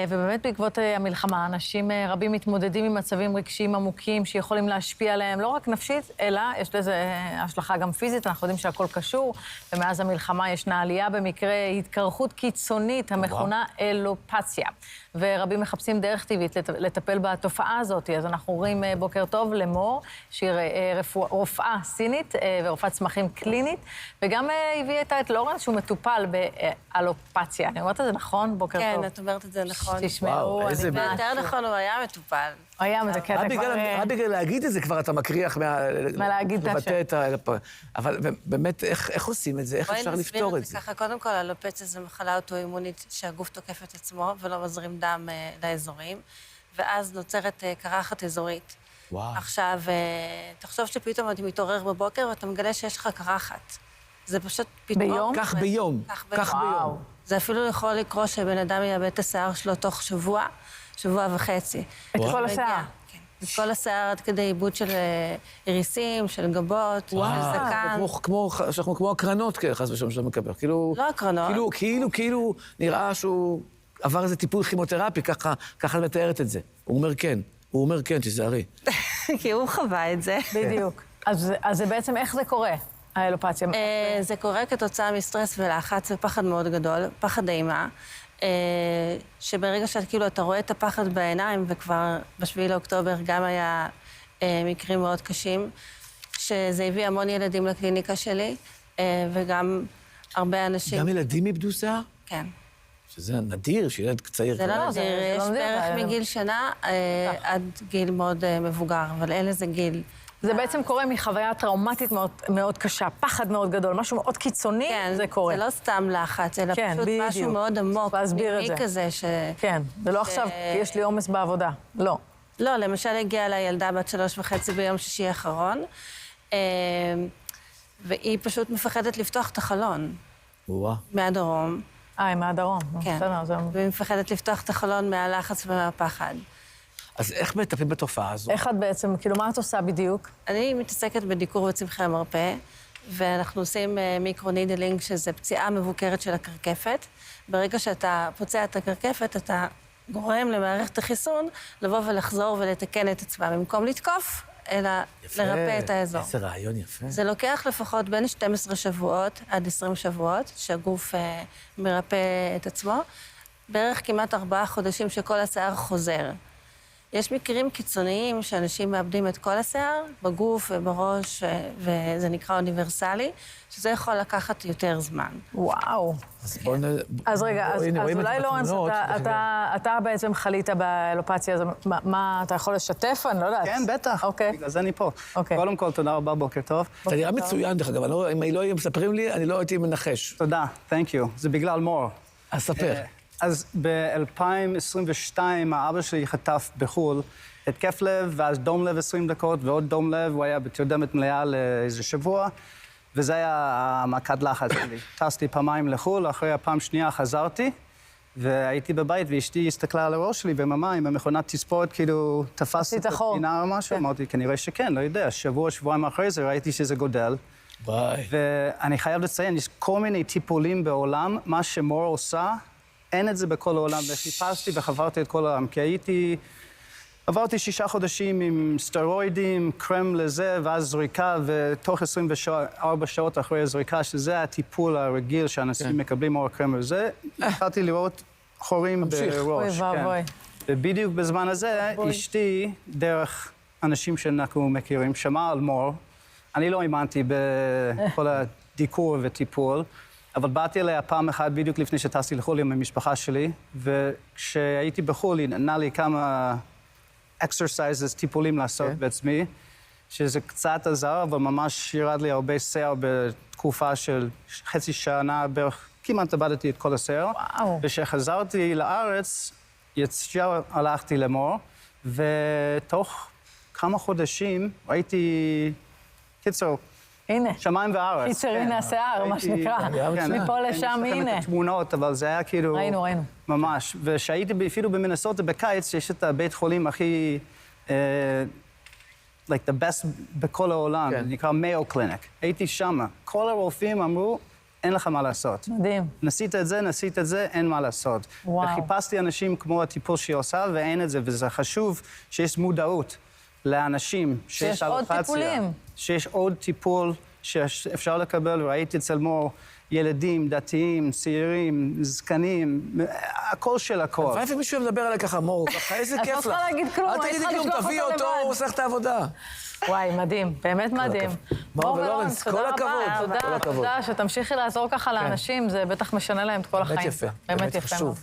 ובאמת בעקבות המלחמה, אנשים רבים מתמודדים עם מצבים רגשיים עמוקים שיכולים להשפיע עליהם לא רק נפשית, אלא יש לזה השלכה גם פיזית, אנחנו יודעים שהכל קשור, ומאז המלחמה ישנה עלייה במקרה התקרחות קיצונית המכונה אלופציה. ורבים מחפשים דרך טבעית לטפל בתופעה הזאת, אז אנחנו רואים בוקר טוב למור, שהיא רופאה סינית ורופאת צמחים קלינית, וגם הביאה איתה את לורנס שהוא מטופל באלופציה. אני אומרת את זה נכון? בוקר טוב. כן, את אומרת את זה נכון. תשמעו, יותר נכון, הוא היה מטופל. הוא היה מדקה, אתה כבר... רק בגלל להגיד את זה כבר אתה מקריח להגיד את השם. אבל באמת, איך עושים את זה? איך אפשר לפתור את זה? ככה, קודם כל, אלופציה זו מחלה אוטואימונית שהגוף תוקף את עצמו ולא מזרים דם לאזורים, ואז נוצרת קרחת אזורית. וואו. עכשיו, תחשוב שפתאום אתה מתעורר בבוקר ואתה מגלה שיש לך קרחת. זה פשוט פתאום... ביום? כך ביום. כך ביום. זה אפילו יכול לקרות שבן אדם יאבד את השיער שלו תוך שבוע, שבוע וחצי. את כל השיער? כן. את כל השיער עד כדי עיבוד של איריסים, של גבות, של זקן. כמו הקרנות, חס ושלום שאתה מקבל. לא הקרנות. כאילו נראה שהוא עבר איזה טיפול כימותרפי, ככה מתארת את זה. הוא אומר כן, תיזהרי. כי הוא חווה את זה. בדיוק. אז זה בעצם איך זה קורה? האלופציה. זה קורה כתוצאה מסטרס ולחץ ופחד מאוד גדול, פחד אימה, שברגע שכאילו אתה רואה את הפחד בעיניים, וכבר בשביעי לאוקטובר גם היה מקרים מאוד קשים, שזה הביא המון ילדים לקליניקה שלי, וגם הרבה אנשים... גם ילדים איבדו שיער? כן. שזה נדיר, שילד צעיר. זה לא נדיר, יש בערך מגיל שנה עד גיל מאוד מבוגר, אבל אין לזה גיל. זה בעצם קורה מחוויה טראומטית מאוד קשה, פחד מאוד גדול, משהו מאוד קיצוני, זה קורה. זה לא סתם לחץ, אלא פשוט משהו מאוד עמוק, פנימי כזה ש... כן, זה לא עכשיו, יש לי עומס בעבודה, לא. לא, למשל הגיעה לה ילדה בת 3.5 ביום שישי האחרון, והיא פשוט מפחדת לפתוח את החלון. מהדרום. היא מהדרום. כן, והיא מפחדת לפתוח את החלון מהלחץ ומהפחד. אז איך מטפלים בתופעה הזו? איך את בעצם, כאילו, מה את עושה בדיוק? אני מתעסקת בדיקור בצמחי המרפא, ואנחנו עושים מיקרו-נידלינג, שזה פציעה מבוקרת של הקרקפת. ברגע שאתה פוצע את הקרקפת, אתה גורם למערכת החיסון לבוא ולחזור ולתקן את עצמה, במקום לתקוף, אלא לרפא את האזור. איזה רעיון יפה. זה לוקח לפחות בין 12 שבועות עד 20 שבועות, שהגוף מרפא את עצמו, בערך כמעט 4 חודשים שכל השיער חוזר. יש מקרים קיצוניים שאנשים מאבדים את כל השיער, בגוף ובראש, וזה נקרא אוניברסלי, שזה יכול לקחת יותר זמן. וואו. אז רגע, אז אולי לורנס, אתה בעצם חלית באלופציה, אז מה, אתה יכול לשתף? אני לא יודעת. כן, בטח. בגלל זה אני פה. קודם כל, תודה רבה, בוקר טוב. אתה נראה מצוין, דרך אגב, אם לא היו מספרים לי, אני לא הייתי מנחש. תודה, thank you. זה בגלל מור. אז ספר. אז ב-2022 האבא שלי חטף בחו"ל התקף לב, ואז דום לב 20 דקות, ועוד דום לב, הוא היה בתרדמת מלאה לאיזה שבוע, וזה היה המכת לחץ שלי. טסתי פעמיים לחו"ל, אחרי הפעם שנייה חזרתי, והייתי בבית, ואשתי הסתכלה על הראש שלי בממה, עם המכונת תספורת, כאילו תפסתי את הפינה או משהו, אמרתי, כנראה שכן, לא יודע, שבועיים אחרי זה ראיתי שזה גודל. ואני חייב לציין, יש כל מיני טיפולים בעולם, מה שמור עושה, אין את זה בכל העולם, וחיפשתי וחברתי את כל העולם, כי עברתי 6 חודשים עם סטרואידים, קרם לזה, ואז זריקה, ותוך 24 שעות אחרי הזריקה, שזה הטיפול הרגיל שאנשים מקבלים או הקרם לזה, התחלתי לראות חורים בראש. ובדיוק בזמן הזה, אשתי, דרך אנשים שאנחנו מכירים, שמעה על מור, אני לא האמנתי בכל הדיקור וטיפול, אבל באתי אליה פעם אחת בדיוק לפני שטסתי לחו"ל עם המשפחה שלי, וכשהייתי בחו"ל היא נתנה לי כמה exercises, טיפולים לעשות בעצמי, שזה קצת עזר, אבל ממש ירד לי הרבה שיער בתקופה של חצי שנה בערך, כמעט איבדתי את כל השיער. וכשחזרתי לארץ, ישר הלכתי למור, ותוך כמה חודשים ראיתי, קיצור, הנה. שמיים וארץ. קיצר, הנה השיער, מה שנקרא. מפה לשם, הנה. יש לכם את התמונות, אבל זה היה כאילו... ראינו. ממש. ושהייתי אפילו במינסוטה בקיץ, יש את הבית חולים הכי... like the best בכל העולם, זה נקרא מאו קליניק. הייתי שם. כל הרופאים אמרו, אין לך מה לעשות. מדהים. נסית את זה, אין מה לעשות. וואו. וחיפשתי אנשים כמו הטיפול שהיא עושה, ואין את זה, וזה חשוב שיש מודעות לאנשים, שיש עוד אלופציה, טיפולים. שיש עוד טיפול שאפשר לקבל, ראיתי אצל מור ילדים, דתיים, צעירים, זקנים, הכל של הכל. לפעמים מישהו מדבר עליי ככה, מור, ככה, איזה את כיף לא לך. צריכה להגיד כלום, אל היית תגידי צריכה כלום, לשלוח תביא אותו אותו, לבד. הוא עושה לך את העבודה. וואי, מדהים, באמת מדהים. מור ולורנס, תודה כל רבה, הכבוד. כל הכבוד. תודה, שתמשיכי לעזור ככה לאנשים, זה בטח משנה להם את כל החיים. באמת יפה, באמת באמת יפה חשוב. מאוד.